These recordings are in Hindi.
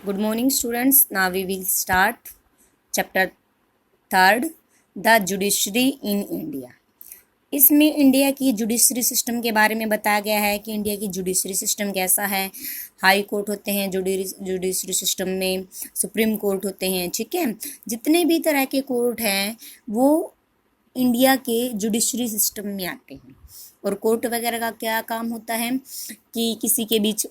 Good morning, students. Now we will start chapter third, the judiciary in India. इसमें इंडिया की जुडिशरी सिस्टम के बारे में बताया गया है कि इंडिया की जुडिशरी सिस्टम कैसा है। हाई कोर्ट होते हैं जुडिशरी सिस्टम में, सुप्रीम कोर्ट होते हैं, ठीक है। जितने भी तरह के कोर्ट हैं वो इंडिया के जुडिशरी सिस्टम में आते हैं। और कोर्ट वगैरह का क्या काम होता है कि किसी के बीच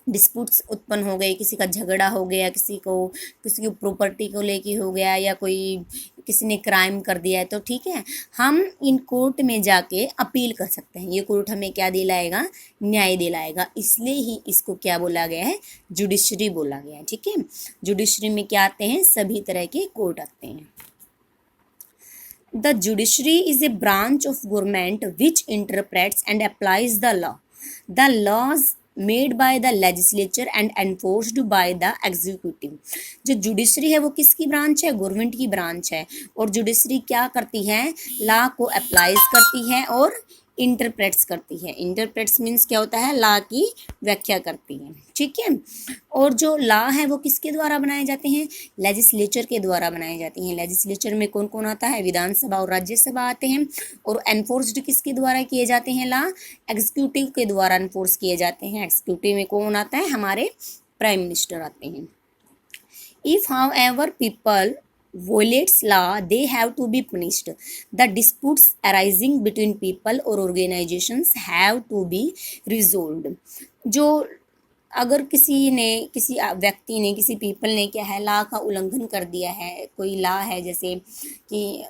डिस्प्यूट्स उत्पन्न हो गए, किसी का झगड़ा हो गया, किसी की प्रॉपर्टी को लेके हो गया, या किसी ने क्राइम कर दिया है, तो ठीक है, हम इन कोर्ट में जाके अपील कर सकते हैं। ये कोर्ट हमें क्या दिलाएगा? न्याय दिलाएगा। इसलिए ही इसको क्या बोला गया है? जुडिशरी बोला गया है, ठीक है। जुडिशरी में क्या आते हैं? सभी तरह के कोर्ट आते हैं। The judiciary is a branch of government which interprets and applies the law. The laws made by the legislature and enforced by the executive. जो जुडिशरी है वो किसकी ब्रांच है? गवर्नमेंट की ब्रांच है। और जुडिशरी क्या करती है? लॉ को अप्लाइज करती है और इंटरप्रेट्स करती है। इंटरप्रेट्स मीन्स क्या होता है? लॉ की व्याख्या करती है, ठीक है। और जो लॉ है वो किसके द्वारा बनाए जाते हैं? लेजिस्लेचर के द्वारा बनाए जाते हैं। लेजिस्लेचर में कौन कौन आता है? विधानसभा और राज्यसभा आते हैं। और एनफोर्स्ड किसके द्वारा किए जाते हैं लॉ? एग्जीक्यूटिव के द्वारा एनफोर्स किए जाते हैं। एग्जीक्यूटिव में कौन आता है? हमारे प्राइम मिनिस्टर आते हैं। If however people violates law, they have to be punished. The disputes arising between people or organizations have to be resolved. जो अगर किसी व्यक्ति ने, किसी पीपल ने क्या है, लॉ का उल्लंघन कर दिया है, कोई लॉ है जैसे कि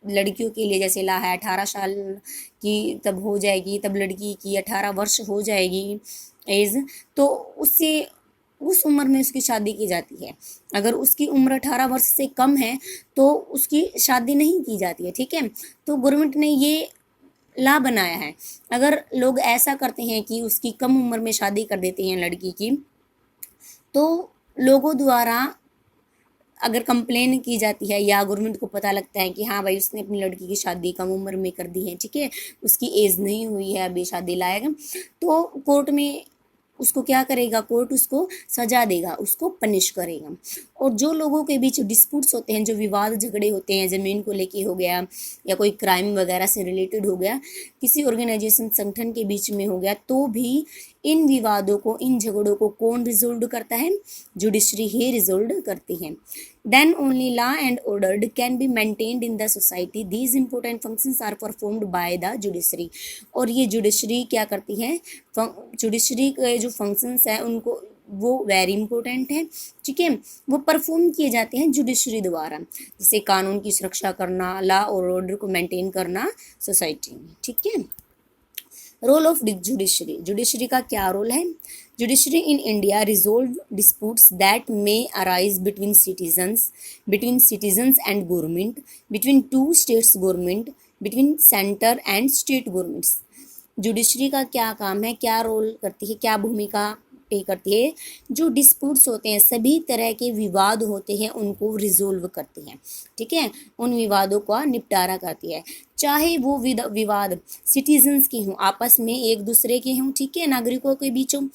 लड़कियों के लिए जैसे लॉ है 18 साल की तब हो जाएगी, तब लड़की की 18 वर्ष हो जाएगी एज, तो उससे उस उम्र में उसकी शादी की जाती है। अगर उसकी उम्र 18 वर्ष से कम है तो उसकी शादी नहीं की जाती है, ठीक है। तो गवर्नमेंट ने ये लॉ बनाया है। अगर लोग ऐसा करते हैं कि उसकी कम उम्र में शादी कर देते हैं लड़की की, तो लोगों द्वारा अगर कंप्लेन की जाती है या गवर्नमेंट को पता लगता है कि हाँ भाई उसने अपनी लड़की की शादी कम उम्र में कर दी है, ठीक है, उसकी एज नहीं हुई है अभी शादी लायक, तो कोर्ट में उसको क्या करेगा? कोर्ट उसको सजा देगा, उसको पनिश करेगा। और जो लोगों के बीच डिस्प्यूट्स होते हैं, जो विवाद झगड़े होते हैं, ज़मीन को लेके हो गया या कोई क्राइम वगैरह से रिलेटेड हो गया, किसी ऑर्गेनाइजेशन संगठन के बीच में हो गया, तो भी इन विवादों को, इन झगड़ों को कौन रिजोल्व करता है? जुडिशरी ही रिजोल्व करती है। Then only law and order can be maintained in the society. These important functions are performed by the judiciary. और ये जुडिशरी क्या करती है? जुडिशरी के जो फंक्शंस हैं उनको, वो वेरी इंपॉर्टेंट है, ठीक है, वो परफॉर्म किए जाते हैं जुडिशरी द्वारा। जैसे कानून की सुरक्षा करना, लॉ और ऑर्डर को मेंटेन करना सोसाइटी में, ठीक है। रोल ऑफ जुडिशरी, जुडिशरी का क्या रोल है? Judiciary in India resolve disputes that may arise between citizens and government, between two states government, between centre and state governments. Judiciary का क्या काम है, क्या रोल करती है, क्या भूमिका पे करती है? जो डिस्प्यूट्स होते हैं, सभी तरह के विवाद होते हैं, उनको रिजोल्व करती है, ठीक है, उन विवादों का निपटारा करती है। चाहे वो विवाद सिटीजन्स के हों, आपस में एक दूसरे के हों, ठीक है, नागरिकों के बीच हों,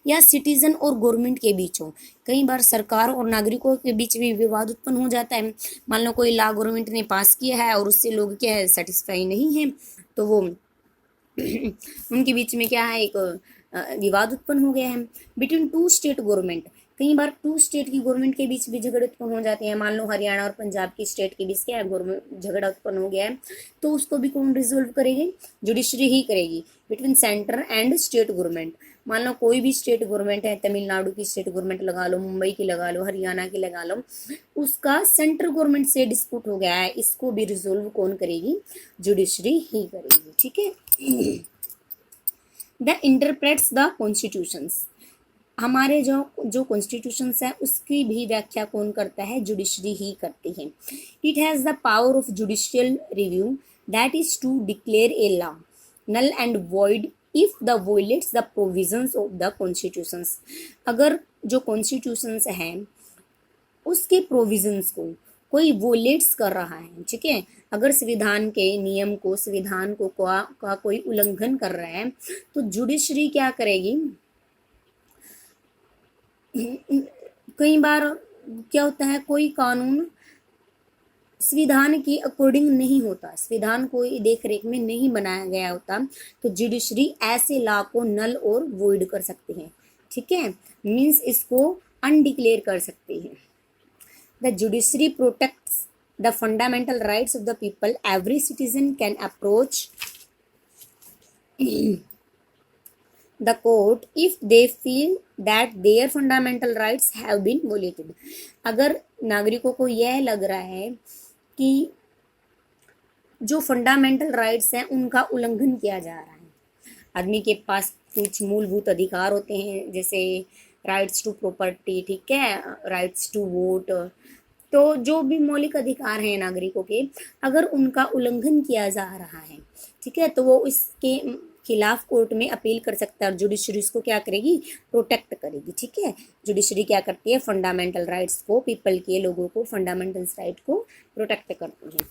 या सिटीजन और गवर्नमेंट के बीच हों। कई बार सरकार और नागरिकों के बीच भी विवाद उत्पन्न हो जाता है। मान लो कोई लॉ गवर्नमेंट ने पास किया है और उससे लोग क्या है, सेटिस्फाई नहीं है, तो वो उनके बीच में क्या है, एक विवाद उत्पन्न हो गया है। बिटवीन टू स्टेट गवर्नमेंट, कई बार टू स्टेट की गवर्नमेंट के बीच भी झगड़े उत्पन्न हो जाते हैं। मान लो हरियाणा और पंजाब की स्टेट के बीच क्या है, गवर्नमेंट झगड़ा उत्पन्न हो गया है, तो उसको भी कौन रिजोल्व करेगी? जुडिशरी ही करेगी। Between centre and state government, मान लो कोई भी स्टेट गवर्नमेंट है, तमिलनाडु की स्टेट गवर्नमेंट लगा लो, मुंबई की लगा लो, हरियाणा की लगा लो, उसका सेंट्रल गवर्नमेंट से डिस्प्यूट हो गया है, इसको भी रिजोल्व कौन करेगी? जुडिशरी ही करेगी, ठीक है। द इंटरप्रेट्स द कॉन्स्टिट्यूशंस, हमारे जो कॉन्स्टिट्यूशंस है उसकी भी व्याख्या कौन करता है? जुडिशरी ही करती है। It has the power of judicial review, that is to declare a law null and void if the violates the provisions of the constitutions. अगर जो कॉन्स्टिट्यूशंस हैं उसके प्रोविजंस को कोई वोलेट्स कर रहा है, ठीक है, अगर संविधान के नियम को, संविधान को का कोई उल्लंघन कर रहा है, तो जुडिशरी क्या करेगी? कई बार क्या होता है, कोई कानून संविधान के अकॉर्डिंग नहीं होता, संविधान कोई देख रेख में नहीं बनाया गया होता, तो जुडिशरी ऐसे लॉ को नल और वॉइड कर सकते हैं, ठीक है, मीन्स इसको अनडिक्लेयर कर सकते हैं। The judiciary protects the fundamental rights of the people, every citizen can approach the court if they feel that their fundamental rights have been violated। अगर नागरिकों को यह लग रहा है कि जो फंडामेंटल राइट्स हैं उनका उल्लंघन किया जा रहा है, आदमी के पास कुछ मूलभूत अधिकार होते हैं जैसे राइट्स टू प्रॉपर्टी, ठीक है, राइट्स टू वोट, तो जो भी मौलिक अधिकार हैं नागरिकों के, अगर उनका उल्लंघन किया जा रहा है, ठीक है, तो वो इसके खिलाफ कोर्ट में अपील कर सकता है और जुडिशरी इसको क्या करेगी, प्रोटेक्ट करेगी, ठीक है। जुडिशरी क्या करती है, फंडामेंटल राइट्स को, पीपल के, लोगों को फंडामेंटल राइट को प्रोटेक्ट करती है।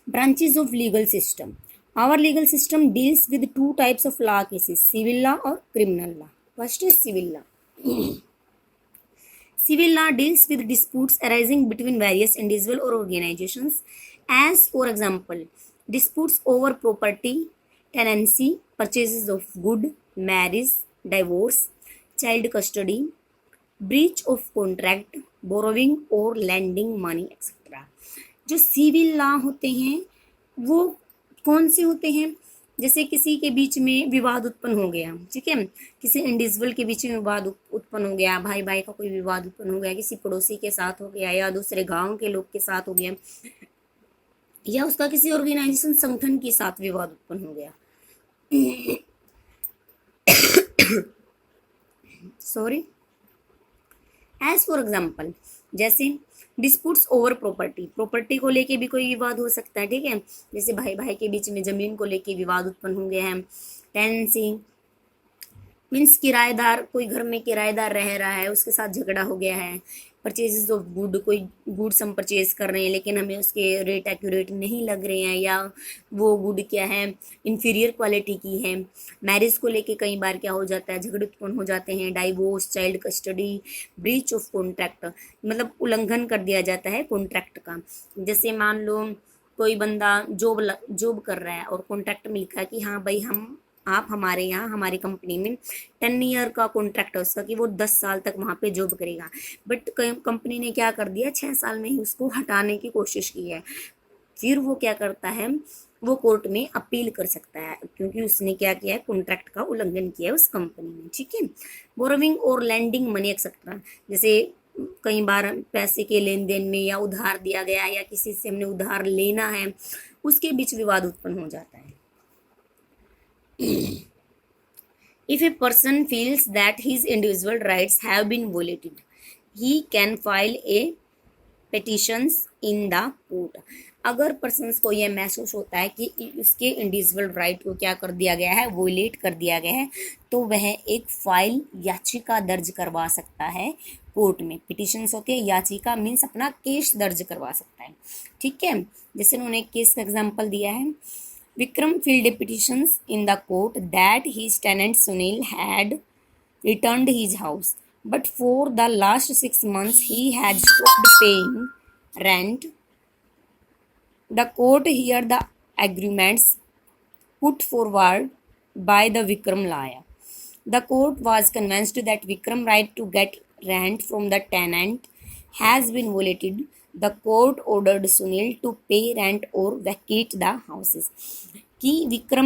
Branches of legal system, our legal system deals with two types of law cases, civil law और criminal law. First is civil law. Civil law deals with disputes arising between various individuals or organizations, as for example, disputes over property, tenancy, purchases of goods, marriage, divorce, child custody, breach of contract, borrowing or lending money, etc. जो सिविल लॉ होते हैं वो कौन से होते हैं, जैसे किसी के बीच में विवाद उत्पन्न हो गया, ठीक है, किसी इंडिविजुअल के बीच में विवाद उत्पन्न हो गया, भाई भाई का कोई विवाद उत्पन्न हो गया, किसी पड़ोसी के साथ हो गया, या दूसरे गांव के लोग के साथ हो गया, या उसका किसी ऑर्गेनाइजेशन संगठन के साथ विवाद उत्पन्न हो गया, सॉरी, एज फॉर एग्जाम्पल, जैसे डिस्प्यूट्स ओवर प्रॉपर्टी, प्रॉपर्टी को लेके भी कोई विवाद हो सकता है, ठीक है, जैसे भाई भाई के बीच में जमीन को लेके विवाद उत्पन्न हो गया है। टेनेंसी मीन्स किराएदार, कोई घर में किराएदार रह रहा है, उसके साथ झगड़ा हो गया है। परचेजेस ऑफ गुड, कोई गुड्स हम परचेज कर रहे हैं लेकिन हमें उसके रेट एक्यूरेट नहीं लग रहे हैं, या वो गुड क्या है, इन्फीरियर क्वालिटी की है। मैरिज को लेके कई बार क्या हो जाता है, झगड़े उत्पन्न हो जाते हैं। Divorce, child custody, breach of contract, मतलब उल्लंघन कर दिया जाता है कॉन्ट्रैक्ट का। जैसे मान लो कोई बंदा जॉब कर रहा है और कॉन्ट्रैक्ट में लिखा है कि हाँ भाई आप हमारे यहाँ हमारी कंपनी में 10 ईयर का कॉन्ट्रैक्ट है उसका, कि वो 10 साल तक वहाँ पे जॉब करेगा, बट कंपनी ने क्या कर दिया, 6 साल में ही उसको हटाने की कोशिश की है। फिर वो क्या करता है, वो कोर्ट में अपील कर सकता है क्योंकि उसने क्या किया है, कॉन्ट्रैक्ट का उल्लंघन किया है उस कंपनी ने, ठीक है। बोरोविंग और लैंडिंग मनी एक्सेट्रा, जैसे कई बार पैसे के लेन देन में या उधार दिया गया है या किसी से हमने उधार लेना है, उसके बीच विवाद उत्पन्न हो जाता है। If a person feels that his individual rights have been violated, he can file a petitions in the court। अगर पर्सन्स को यह महसूस होता है कि उसके इंडिविजुअल राइट को क्या कर दिया गया है, वोलेट कर दिया गया है, तो वह एक फाइल याचिका दर्ज करवा सकता है कोर्ट में। पिटिशंस होते हैं, याचिका मीन्स अपना केस दर्ज करवा सकता है, ठीक है। जैसे उन्होंने केस का एग्जाम्पल दिया है, Vikram filed a petition in the court that his tenant Sunil had returned his house, but for the last 6 months he had stopped paying rent. The court heard the arguments put forward by the Vikram lawyer. The court was convinced that Vikram's right to get rent from the tenant has been violated. The court ordered Sunil to pay rent or vacate the houses। कि विक्रम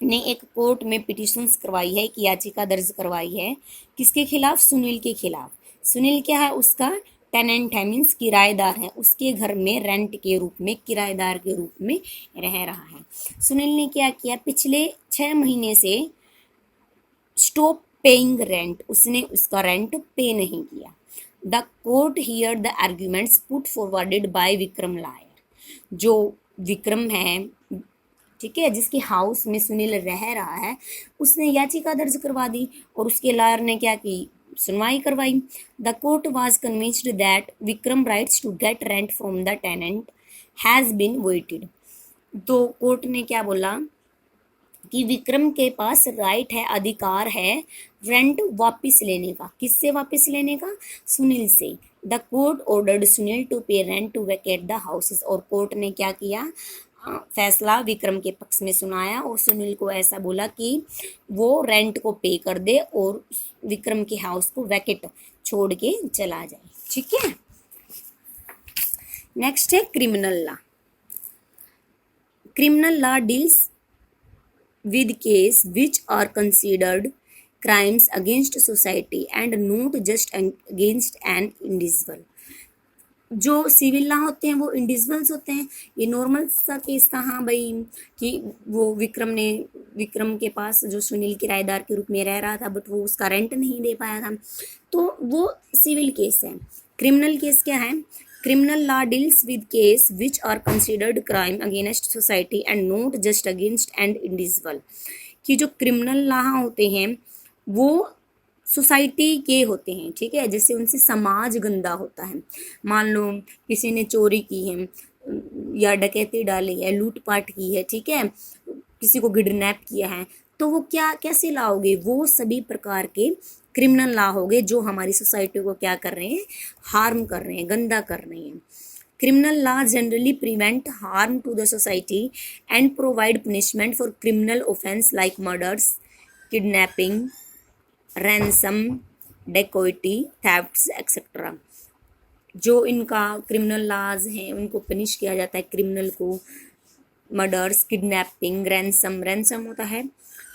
ने एक कोर्ट में पिटिशंस करवाई है, कि याचिका दर्ज करवाई है, किसके खिलाफ, सुनील के खिलाफ। सुनील क्या है, उसका टेनेंट है, मीन्स किराएदार है, उसके घर में रेंट के रूप में, किराएदार के रूप में रह रहा है। सुनील ने क्या किया, पिछले 6 महीने से स्टॉप पेइंग रेंट, उसने उसका रेंट पे नहीं किया। The court hear the arguments put forwarded by Vikram lawyer, जो विक्रम है, ठीक है, जिसके हाउस में सुनील रह रहा है, उसने याचिका दर्ज करवा दी और उसके लायर ने क्या की, सुनवाई करवाई। The court was convinced that Vikram rights to get rent from the tenant has been voided. तो कोर्ट ने क्या बोला कि विक्रम के पास राइट है, अधिकार है रेंट वापस लेने का। किससे वापस लेने का? सुनील से। The court ordered Sunil to pay rent to vacate the houses. और कोर्ट ने क्या किया? फैसला विक्रम के पक्ष में सुनाया और सुनील को ऐसा बोला कि वो रेंट को पे कर दे और विक्रम के हाउस को वैकेट छोड़ के चला जाए। ठीक है। नेक्स्ट है criminal law. Criminal law deals with case which are considered crimes against society and not just against an individual। जो सिविल लॉ होते हैं वो इंडिविजुअल्स होते हैं। ये नॉर्मल सा केस था, हाँ भाई, कि वो विक्रम के पास जो सुनील किराएदार के रूप में रह रहा था बट वो उसका रेंट नहीं दे पाया था, तो वो सिविल केस है। क्रिमिनल केस क्या है? Criminal law deals with case which are considered crime against society and not just against an individual. कि जो क्रिमिनल लॉ होते हैं वो सोसाइटी के होते हैं, ठीक है, जैसे उनसे समाज गंदा होता है। मान लो किसी ने चोरी की है या डकैती डाली है, लूटपाट की है, ठीक है, किसी को किडनैप किया है, तो वो क्या कैसे लाओगे? वो सभी प्रकार के क्रिमिनल लॉ हो गए जो हमारी सोसाइटी को क्या कर रहे हैं? हार्म कर रहे हैं, गंदा कर रहे हैं। Criminal law generally prevent harm to the society and provide punishment for criminal offence like murders, kidnapping, ransom, dacoity, thefts etcetera. जो इनका क्रिमिनल लॉज हैं उनको पनिश किया जाता है, क्रिमिनल को। मर्डर्स, किडनैपिंग, रैंसम होता है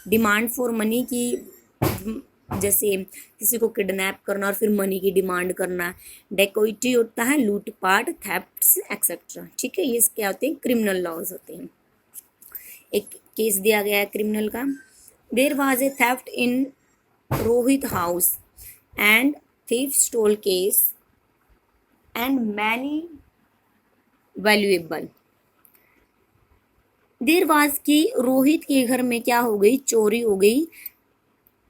डिमांड फॉर मनी की, जैसे किसी को किडनैप करना और फिर मनी की डिमांड करना। डेकोइटी होता है लूटपाट, थेफ्ट्स एक्सेट्रा। ठीक है, ये क्या होते हैं? क्रिमिनल लॉज होते हैं। एक केस दिया गया है क्रिमिनल का। There was a theft in Rohit house and thief stole case and many valuable। There was की रोहित के घर में क्या हो गई? चोरी हो गई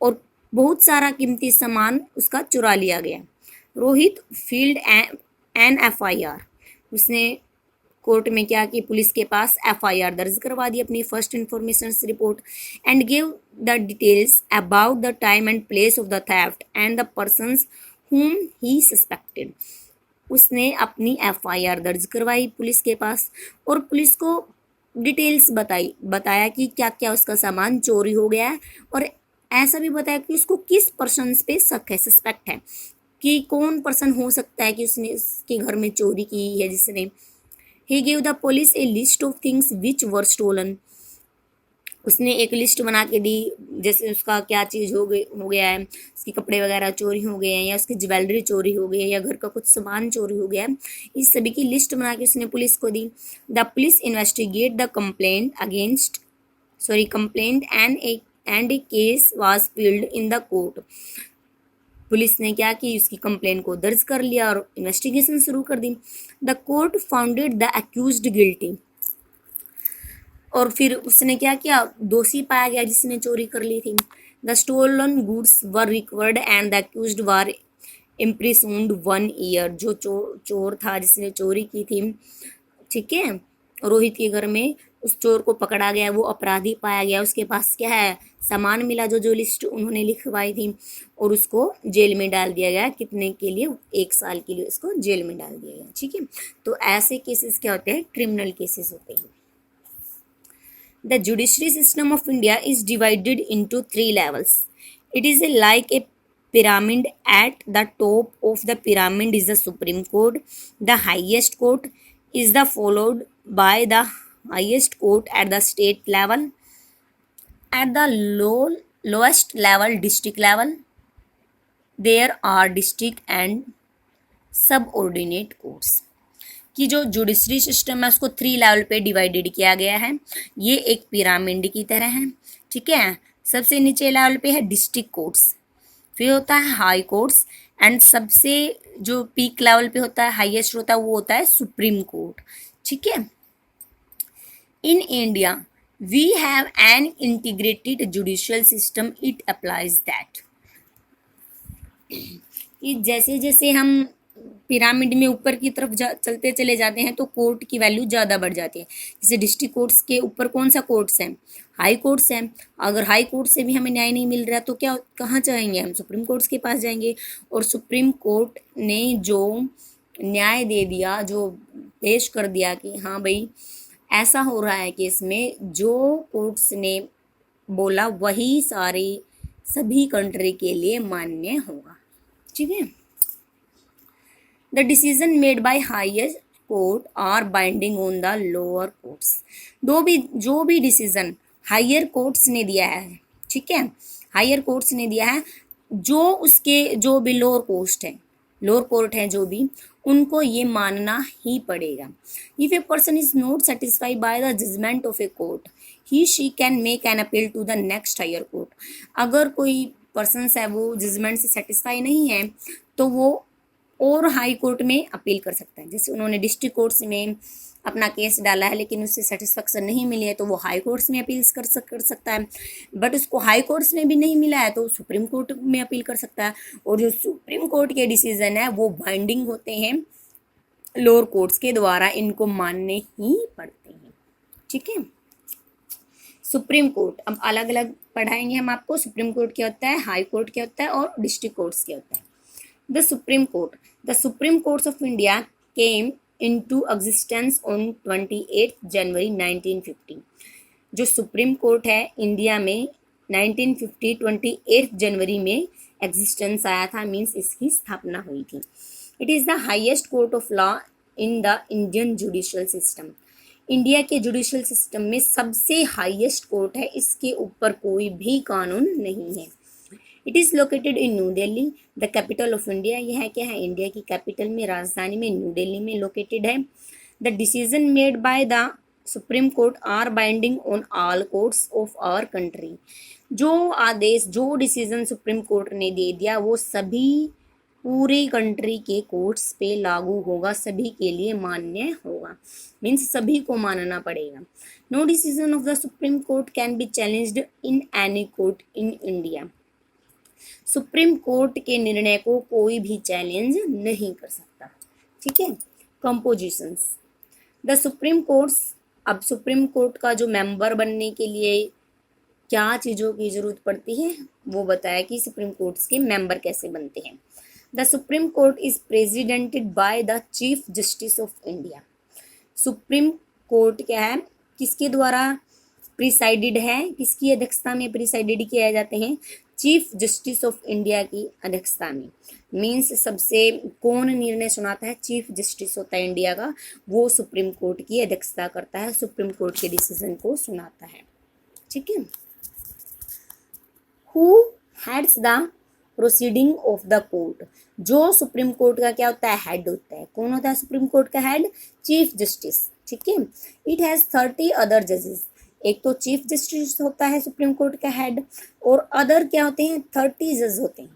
और बहुत सारा कीमती सामान उसका चुरा लिया गया। Rohit filed an FIR। उसने कोर्ट में क्या कि पुलिस के पास FIR दर्ज करवा दी, अपनी first information report, and give the details about the time and place of the theft and the persons whom he suspected। उसने अपनी FIR दर्ज करवाई पुलिस के पास और पुलिस को डिटेल्स बताया कि क्या क्या उसका सामान चोरी हो गया है, और ऐसा भी बताया कि उसको किस पर्सन पे शक है, सस्पेक्ट है, कि कौन पर्सन हो सकता है कि उसने उसके घर में चोरी की है जिसने। He gave the police a list of things which were stolen। उसने एक लिस्ट बना के दी, जैसे उसका क्या चीज़ हो गया है, उसके कपड़े वगैरह चोरी हो गए हैं या उसकी ज्वेलरी चोरी हो गई है या घर का कुछ सामान चोरी हो गया है, इस सभी की लिस्ट बना के उसने पुलिस को दी। The police investigate the complaint and a case was filed in the court. Police ने क्या कि उसकी कंप्लेंट को दर्ज कर लिया और इन्वेस्टिगेशन शुरू कर दी। The court founded the accused guilty. और फिर उसने क्या किया? दोषी पाया गया जिसने चोरी कर ली थी। The stolen goods were recovered and the accused were imprisoned 1 year. जो चोर था जिसने चोरी की थी, ठीक है, रोहित के घर में, उस चोर को पकड़ा गया, वो अपराधी पाया गया, उसके पास क्या है? सामान मिला जो लिस्ट उन्होंने लिखवाई थी, और उसको जेल में डाल दिया गया। कितने के लिए? 1 साल के लिए उसको जेल में डाल दिया गया। ठीक है, तो ऐसे केसेस क्या होते हैं? क्रिमिनल केसेस होते हैं। The judiciary system of India is divided into 3 levels. It is like a pyramid. At the top of the pyramid is the Supreme Court. The highest court is followed by the highest court at the state level. At the lowest level, district level, there are district and subordinate courts। कि जो जुडिशरी सिस्टम है उसको 3 लेवल पे डिवाइडेड किया गया है। ये एक पिरामिड की तरह है, ठीक है। सबसे नीचे लेवल पे है डिस्ट्रिक्ट कोर्ट्स, फिर होता है हाई कोर्ट्स, एंड सबसे जो पीक लेवल पे होता है, हाईएस्ट होता है, वो होता है सुप्रीम कोर्ट। ठीक है। In India we have an integrated judicial system, it applies that. कि जैसे जैसे हम पिरामिड में ऊपर की तरफ चलते चले जाते हैं तो कोर्ट की वैल्यू ज़्यादा बढ़ जाती है। जैसे डिस्ट्रिक्ट कोर्ट्स के ऊपर कौन सा कोर्ट्स है? हाई कोर्ट्स हैं। अगर हाई कोर्ट से भी हमें न्याय नहीं मिल रहा तो क्या कहाँ जाएंगे हम? सुप्रीम कोर्ट्स के पास जाएंगे। और सुप्रीम कोर्ट ने जो न्याय दे दिया, जो पेश कर दिया कि हाँ भाई ऐसा हो रहा है कि इसमें जो कोर्ट्स ने बोला वही सारे सभी कंट्री के लिए मान्य होगा। ठीक है। The decision made by higher court are binding on the lower courts. जो भी डिसीजन हायर कोर्ट्स ने दिया है, ठीक है, हायर कोर्ट्स ने दिया है, जो भी लोअर कोर्ट है जो भी, उनको ये मानना ही पड़ेगा। If a person is not satisfied by the judgement of a court, he she can make an appeal to the next higher court. अगर कोई पर्सन है वो जजमेंट से सेटिस्फाई नहीं है तो वो और हाई कोर्ट में अपील कर सकता है। जैसे उन्होंने डिस्ट्रिक्ट कोर्ट्स में अपना केस डाला है लेकिन उससे सेटिस्फेक्शन नहीं मिली है तो वो हाई कोर्ट्स में अपील कर सकता है। बट उसको हाई कोर्ट्स में भी नहीं मिला है तो सुप्रीम कोर्ट में अपील कर सकता है। और जो सुप्रीम कोर्ट के डिसीजन है वो बाइंडिंग होते हैं लोअर कोर्ट्स के द्वारा, इनको मानने ही पड़ते हैं। ठीक है। सुप्रीम कोर्ट अब अलग अलग पढ़ाएंगे हम आपको। सुप्रीम कोर्ट क्या होता है, हाई कोर्ट क्या होता है और डिस्ट्रिक्ट कोर्ट्स क्या होता है। The Supreme Courts of India came into existence on 28 January 1950। जो सुप्रीम कोर्ट है इंडिया में 1950 28 जनवरी में एग्जिस्टेंस आया था, मीन्स इसकी स्थापना हुई थी। It is the highest court of law in the Indian judicial system. India के जुडिशियल सिस्टम में सबसे हाईएस्ट कोर्ट है, इसके ऊपर कोई भी कानून नहीं है। It is located in new Delhi, the capital of India. यह क्या है? इंडिया की कैपिटल में, राजधानी में, न्यू दिल्ली में लोकेटेड है। The decision made by the supreme court are binding on all courts of our country. जो आदेश, जो डिसीजन सुप्रीम कोर्ट ने दे दिया वो सभी पूरी कंट्री के कोर्ट्स पे लागू होगा, सभी के लिए मान्य होगा, मीन्स सभी को मानना पड़ेगा। No decision of the supreme court can be challenged in any court in India. Supreme court के निर्णय को कोई भी चैलेंज नहीं कर सकता। ठीक है। कंपोजिशंस। द सुप्रीम कोर्ट्स, अब सुप्रीम कोर्ट का जो मेंबर बनने के लिए क्या चीज़ों की जरूरत पड़ती है वो बताया कि सुप्रीम कोर्ट्स के मेंबर कैसे बनते हैं। The supreme court is presidented by the chief justice of India. Supreme court क्या है, किसके द्वारा प्रिसाइडेड है, किसकी अध्यक्षता में प्रिसाइडेड किया जाते हैं? चीफ जस्टिस ऑफ इंडिया की अध्यक्षता में। मीन्स सबसे कौन निर्णय सुनाता है? चीफ जस्टिस होता है इंडिया का, वो सुप्रीम कोर्ट की अध्यक्षता करता है, सुप्रीम कोर्ट के डिसीजन को सुनाता है। ठीक है। Who heads the proceeding of the court. जो सुप्रीम कोर्ट का क्या होता है? हेड होता है। कौन होता है सुप्रीम कोर्ट का हेड? Chief justice. ठीक है। इट हैज 30 अदर जजेस। एक तो चीफ जस्टिस होता है सुप्रीम कोर्ट का हेड, और अदर क्या होते हैं? 30 जज होते हैं।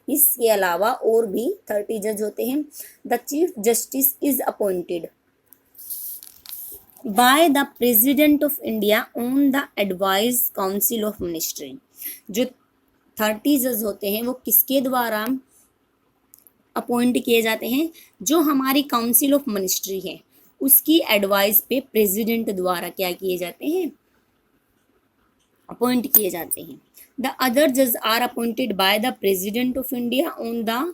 इसके अलावा और भी 30 जज होते हैं। The chief justice is appointed by the president of India on the advice council of ministry. जो 30 जज होते हैं वो किसके द्वारा अपॉइंट किए जाते हैं? जो हमारी काउंसिल ऑफ मिनिस्ट्री है उसकी एडवाइस पे प्रेसिडेंट द्वारा क्या किए जाते हैं? अपॉइंट किए जाते हैं। द अदर जज are appointed by the president of India on the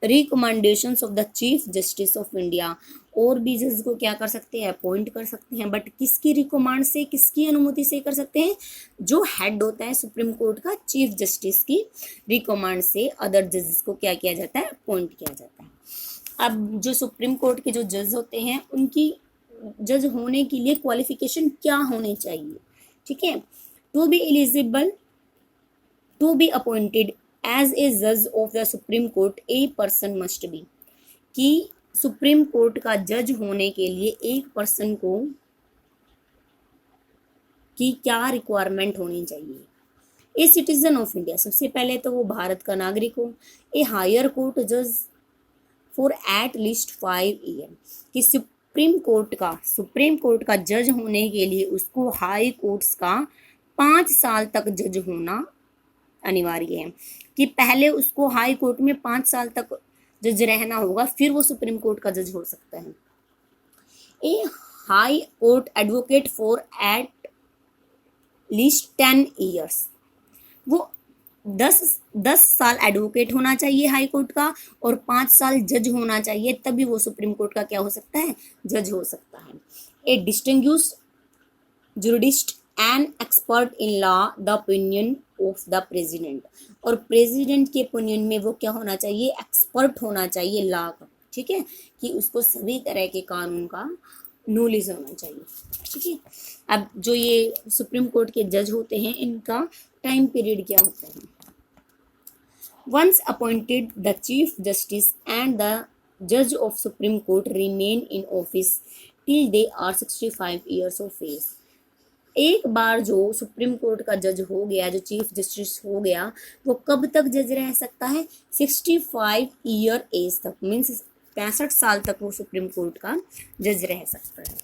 recommendations of the chief justice of India. और भी जज को क्या कर सकते हैं? अपॉइंट कर सकते हैं, बट किसकी रिकमेंड से, किसकी अनुमति से कर सकते हैं? जो हेड होता है सुप्रीम कोर्ट का, चीफ जस्टिस की रिकमेंड से अदर जजेस को क्या किया जाता है? अपॉइंट किया जाता है। अब जो सुप्रीम कोर्ट के जो जज होते हैं उनकी जज होने के लिए क्वालिफिकेशन क्या होनी चाहिए? ठीक है। To be eligible to be appointed as a जज of the supreme court a person must be. कि सुप्रीम कोर्ट का जज होने के लिए एक पर्सन को की क्या रिक्वायरमेंट होनी चाहिए? ए सिटीजन ऑफ इंडिया, सबसे पहले तो वो भारत का नागरिक हो। ए हायर कोर्ट जज फॉर एट लीस्ट 5 ईयर। कि सुप्रीम कोर्ट का जज होने के लिए उसको हाई कोर्ट्स का 5 साल तक जज होना अनिवार्य है। कि पहले उसको हाई कोर्ट में 5 साल तक जज रहना होगा फिर वो सुप्रीम कोर्ट का जज हो सकता है। A high court advocate for at least 10 years, वो 10 साल एडवोकेट होना चाहिए हाई कोर्ट का और 5 साल जज होना चाहिए, तभी वो सुप्रीम कोर्ट का क्या हो सकता है, जज हो सकता है। A distinguished jurist and expert in law the opinion of the president, और प्रेसिडेंट के ओपिनियन में वो क्या होना चाहिए, एक्सपर्ट होना चाहिए लॉ का, ठीक है, कि उसको सभी तरह के कानून का नॉलेज होना चाहिए, ठीक है। अब जो ये सुप्रीम कोर्ट के जज होते हैं इनका टाइम पीरियड क्या होता है। Once appointed, the Chief Justice and the Judge of Supreme Court remain in office till they are 65 years of age. एक बार जो सुप्रीम कोर्ट का जज हो गया, जो चीफ जस्टिस हो गया, वो कब तक जज रह सकता है, 65 ईयर एज तक, मीन्स 65 साल तक वो सुप्रीम कोर्ट का जज रह सकता है।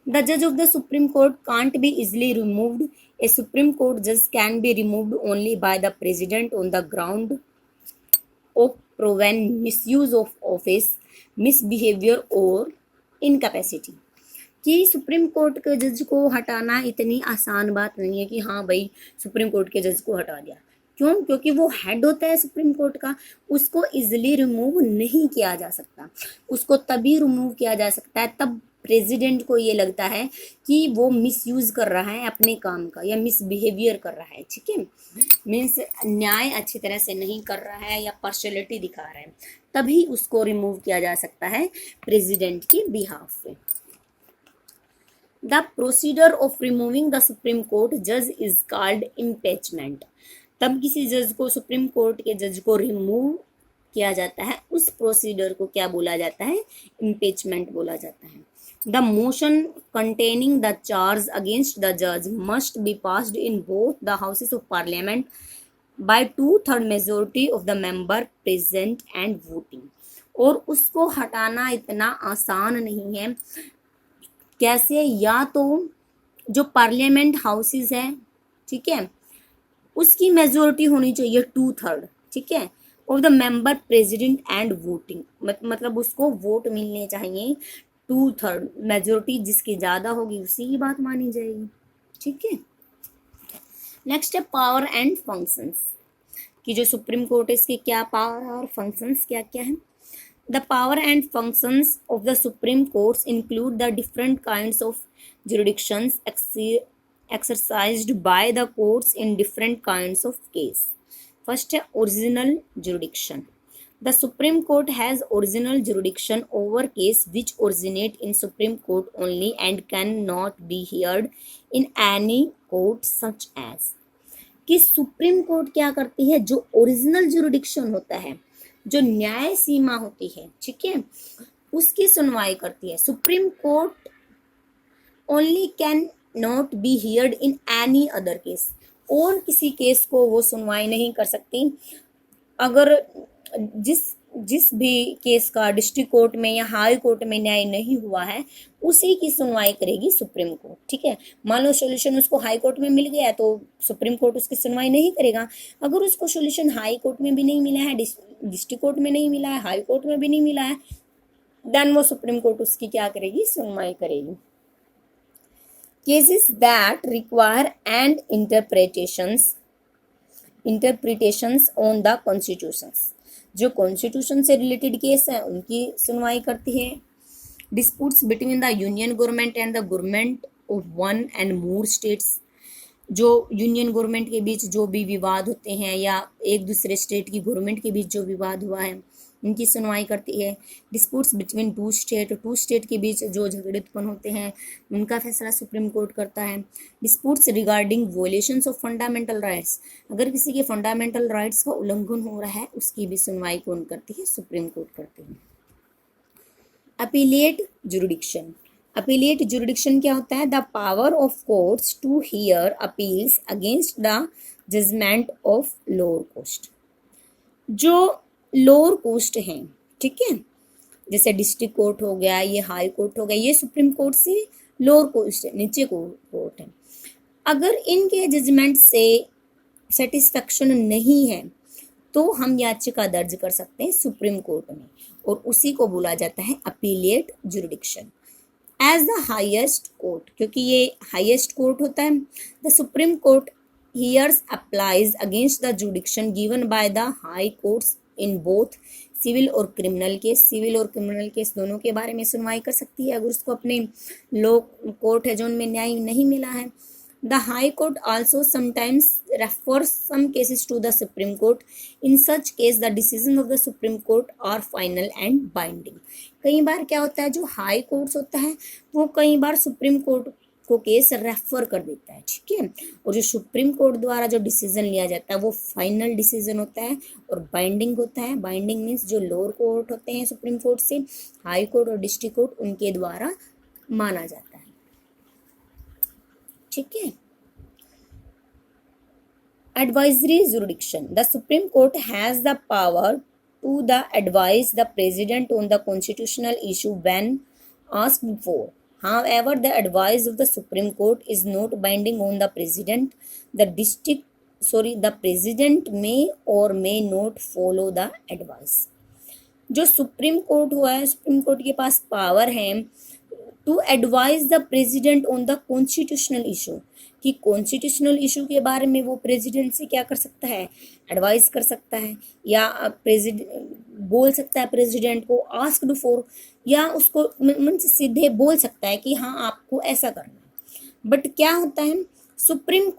The judge of the Supreme Court can't be easily removed. A Supreme Court judge can be removed only by the President on the ground of proven misuse of office, misbehavior or incapacity. कि सुप्रीम कोर्ट के जज को हटाना इतनी आसान बात नहीं है कि हाँ भाई सुप्रीम कोर्ट के जज को हटा दिया। क्यों? क्योंकि वो हेड होता है सुप्रीम कोर्ट का, उसको इजीली रिमूव नहीं किया जा सकता। उसको तभी रिमूव किया जा सकता है तब प्रेसिडेंट को ये लगता है कि वो मिसयूज कर रहा है अपने काम का या मिसबिहेवियर कर रहा है, ठीक है, मीन्स न्याय अच्छी तरह से नहीं कर रहा है या पार्शियलिटी दिखा रहा है, तभी उसको रिमूव किया जा सकता है प्रेसिडेंट की बिहाफ पे। The procedure of removing the supreme court जज इज कॉल्ड इम्पीचमेंट। तब किसी जज को, सुप्रीम कोर्ट के जज को रिमूव किया जाता है, उस प्रोसीजर को क्या बोला जाता है, इम्पीचमेंट बोला जाता है। The motion containing the charge against the जज must be passed in both the houses of parliament by 2/3 majority of the member present and voting. और उसको हटाना इतना आसान नहीं है। कैसे? या तो जो पार्लियामेंट हाउसेस है, ठीक है, उसकी मेजोरिटी होनी चाहिए 2/3, ठीक है, of the member president and voting, मतलब उसको वोट मिलने चाहिए 2/3, मेजोरिटी जिसकी ज़्यादा होगी उसी की बात मानी जाएगी, ठीक है। नेक्स्ट है पावर एंड फंक्शंस, कि जो सुप्रीम कोर्ट है इसके क्या पावर और फंक्शंस क्या क्या है। The power and functions of the Supreme Courts include the different kinds of jurisdictions exercised by the courts in different kinds of case. First है original jurisdiction. The Supreme Court has original jurisdiction over case which originate in Supreme Court only and cannot be heard in any court such as. कि सुप्रीम कोर्ट क्या करती है, जो ओरिजिनल जुरिडिक्शन होता है, जो न्याय सीमा होती है, ठीक है, उसकी सुनवाई करती है। Supreme court only can not be heard in any other case, और किसी केस को वो सुनवाई नहीं कर सकती। अगर जिस भी केस का डिस्ट्रिक्ट कोर्ट में या हाई कोर्ट में न्याय नहीं हुआ है उसी की सुनवाई करेगी सुप्रीम कोर्ट, ठीक है। मान लो सोल्यूशन उसको हाई कोर्ट में मिल गया तो सुप्रीम कोर्ट उसकी सुनवाई नहीं करेगा। अगर उसको सोल्यूशन हाई कोर्ट में भी नहीं मिला है, डिस्ट्रिक्ट कोर्ट में नहीं मिला है, हाई कोर्ट में भी नहीं मिला है, देन वो सुप्रीम कोर्ट उसकी क्या करेगी, सुनवाई करेगी। Cases that require and interpretations on the constitutions, जो कॉन्स्टिट्यूशन से रिलेटेड केस है उनकी सुनवाई करती है। Disputes between the union government and the government of one and more states, जो यूनियन गवर्नमेंट के बीच जो भी विवाद होते हैं या एक दूसरे स्टेट की गवर्नमेंट के बीच जो विवाद हुआ है उनकी सुनवाई करती है। डिस्प्यूट्स बिटवीन टू स्टेट के बीच जो झगड़े उत्पन्न होते हैं उनका फैसला सुप्रीम कोर्ट करता है। Disputes regarding violations of fundamental rights, अगर किसी के फंडामेंटल राइट्स का उल्लंघन हो रहा है उसकी भी सुनवाई कौन करती है, सुप्रीम कोर्ट करती है। अपीलेट जुरिडिक्शन, अपीलेट जुरिडिक्शन क्या होता है, the power of courts to hear appeals against the judgement of lower court, जो लोअर कोर्ट हैं, ठीक है, जैसे डिस्ट्रिक्ट कोर्ट हो गया, ये हाई कोर्ट हो गया, ये सुप्रीम कोर्ट से लोअर कोर्ट है, नीचे कोर्ट है। अगर इनके जजमेंट से सेटिस्फेक्शन नहीं है तो हम याचिका दर्ज कर सकते हैं सुप्रीम कोर्ट में, और उसी को बोला जाता है appellate jurisdiction. As the highest court, क्योंकि ये हाईएस्ट कोर्ट होता है, the supreme court hears applies against the jurisdiction given by the high courts in both civil और क्रिमिनल केस। सिविल और क्रिमिनल केस दोनों के बारे में सुनवाई कर सकती है अगर उसको अपने लो कोर्ट है जो उनमें न्याय नहीं मिला है। The high court also sometimes refers some cases to the Supreme Court. In such case, the decision of the Supreme Court are final and binding. कई बार क्या होता है, जो हाई कोर्ट्स होता है वो कई बार सुप्रीम कोर्ट को केस रेफर कर देता है, ठीक है, और जो सुप्रीम कोर्ट द्वारा जो डिसीजन लिया जाता है वो फाइनल डिसीजन होता है और बाइंडिंग होता है। बाइंडिंग मीन्स जो लोअर कोर्ट होते हैं सुप्रीम कोर्ट से, हाई कोर्ट और डिस्ट्रिक्ट कोर्ट, उनके द्वारा माना जाता है, ठीक है। Advisory jurisdiction. The Supreme Court has the power to advise the President on the constitutional issue when asked for. However, the advice of the Supreme Court is not binding on the President. The President may or may not follow the advice. जो सुप्रीम कोर्ट हुआ है, सुप्रीम कोर्ट के पास पावर है to advise the president on the constitutional issue, कि कॉन्स्टिट्यूशनल इशू के बारे में वो प्रेसिडेंट से क्या कर सकता है, एडवाइस कर सकता है, या प्रेसिडेंट बोल सकता है प्रेसिडेंट को आस्क्ड फॉर, या उसको सीधे बोल सकता है कि हाँ आपको ऐसा करना है। बट क्या होता है, सुप्रीम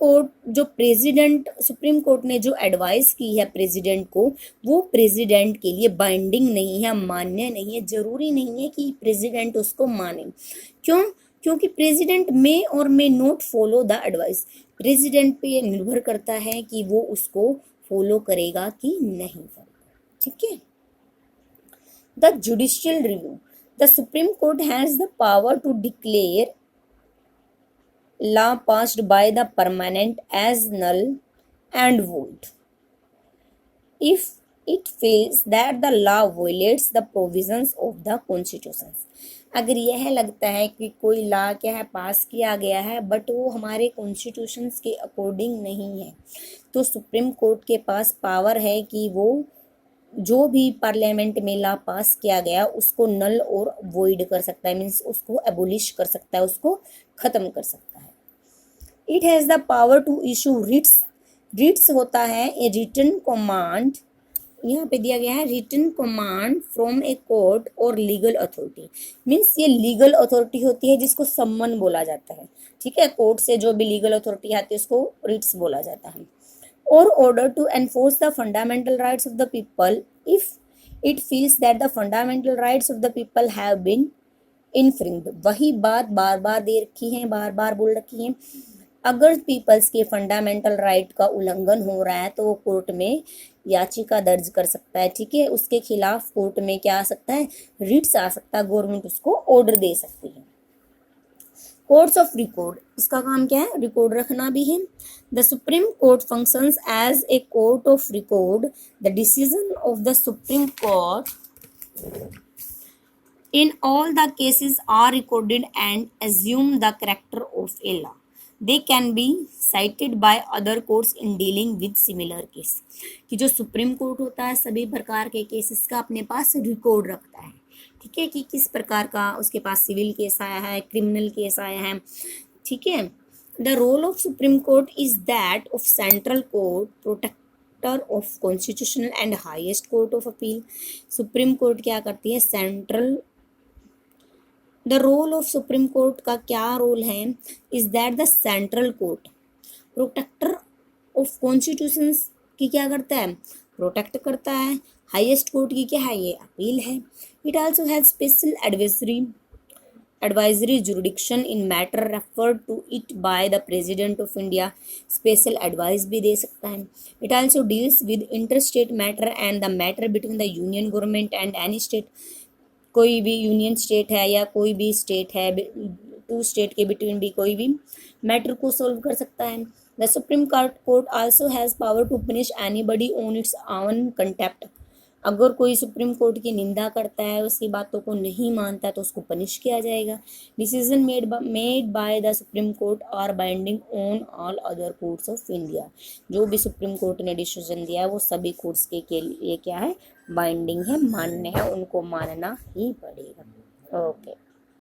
कोर्ट ने जो एडवाइस की है प्रेसिडेंट को, वो प्रेसिडेंट के लिए बाइंडिंग नहीं है, मान्य नहीं है, जरूरी नहीं है कि प्रेसिडेंट उसको माने। क्यों? क्योंकि प्रेसिडेंट में और may not follow the advice. President पे ये निर्भर करता है कि वो उसको फॉलो करेगा कि नहीं करेगा, ठीक है। The judicial review. The supreme court has the power to declare law passed by the parliament as null and void if it feels that the law violates the provisions of the constitution. अगर यह लगता है कि कोई लॉ क्या है पास किया गया है बट वो हमारे कॉन्स्टिट्यूशंस के अकॉर्डिंग नहीं है, तो सुप्रीम कोर्ट के पास पावर है कि वो जो भी पार्लियामेंट में लॉ पास किया गया उसको नल और वॉइड कर सकता है, मीन्स उसको एबोलिश कर सकता है, उसको खत्म कर सकता है। It has the power to issue writs. Writs होता है ए रिटन कमांड, यहाँ पे दिया गया है written command from a court or legal authority, means ये लीगल अथॉरिटी होती है जिसको सम्मन बोला जाता है, ठीक है। कोर्ट से जो भी लीगल अथॉरिटी आती है उसको रिट्स बोला जाता है। और order to enforce the fundamental rights of the people if it feels that the fundamental rights of the people have been infringed. वही बात बार बार दे रखी है, बार बार बोल रखी है। अगर पीपल्स के फंडामेंटल राइट का उल्लंघन हो रहा है तो वो कोर्ट में याचिका दर्ज कर सकता है, ठीक है। उसके खिलाफ कोर्ट में क्या आ सकता है, रिट्स आ सकता है, गवर्नमेंट उसको ऑर्डर दे सकती है। कोर्ट्स ऑफ रिकॉर्ड, इसका काम क्या है, रिकॉर्ड रखना भी है। The supreme court functions as a court of record. The decision of the supreme court in all the cases are recorded and assume the character of a law. They can be cited by other courts in dealing with similar case. कि जो सुप्रीम कोर्ट होता है सभी प्रकार के केसेस का अपने पास रिकॉर्ड रखता है, ठीक है, कि किस प्रकार का उसके पास सिविल केस आया है, क्रिमिनल केस आया है, ठीक है। The role of supreme court is that of central court, protector of constitutional and highest court of appeal. Supreme court क्या करती है, central. The role of supreme court का क्या रोल है, is that the central court protector of constitution की क्या करता है, प्रोटेक्ट करता है। हाईएस्ट कोर्ट की क्या है, ये अपील है। It also has special advisory jurisdiction in matter referred to it by the president of India. Special advice भी दे सकता है। It also deals with inter state matter and the matter between the union government and any state. कोई भी यूनियन स्टेट है या कोई भी स्टेट है, टू स्टेट के बिटवीन भी कोई भी मैटर को सॉल्व कर सकता है। The Supreme Court also has power to punish anybody on its own contempt अगर कोई सुप्रीम कोर्ट की निंदा करता है, उसकी बातों को नहीं मानता है, तो उसको पनिश किया जाएगा। Decision made by the supreme court are binding on all other courts of India. जो भी सुप्रीम कोर्ट ने डिसीजन दिया है वो सभी कोर्ट्स के लिए क्या है, बाइंडिंग है, मान्य है, उनको मानना ही पड़ेगा। ओके।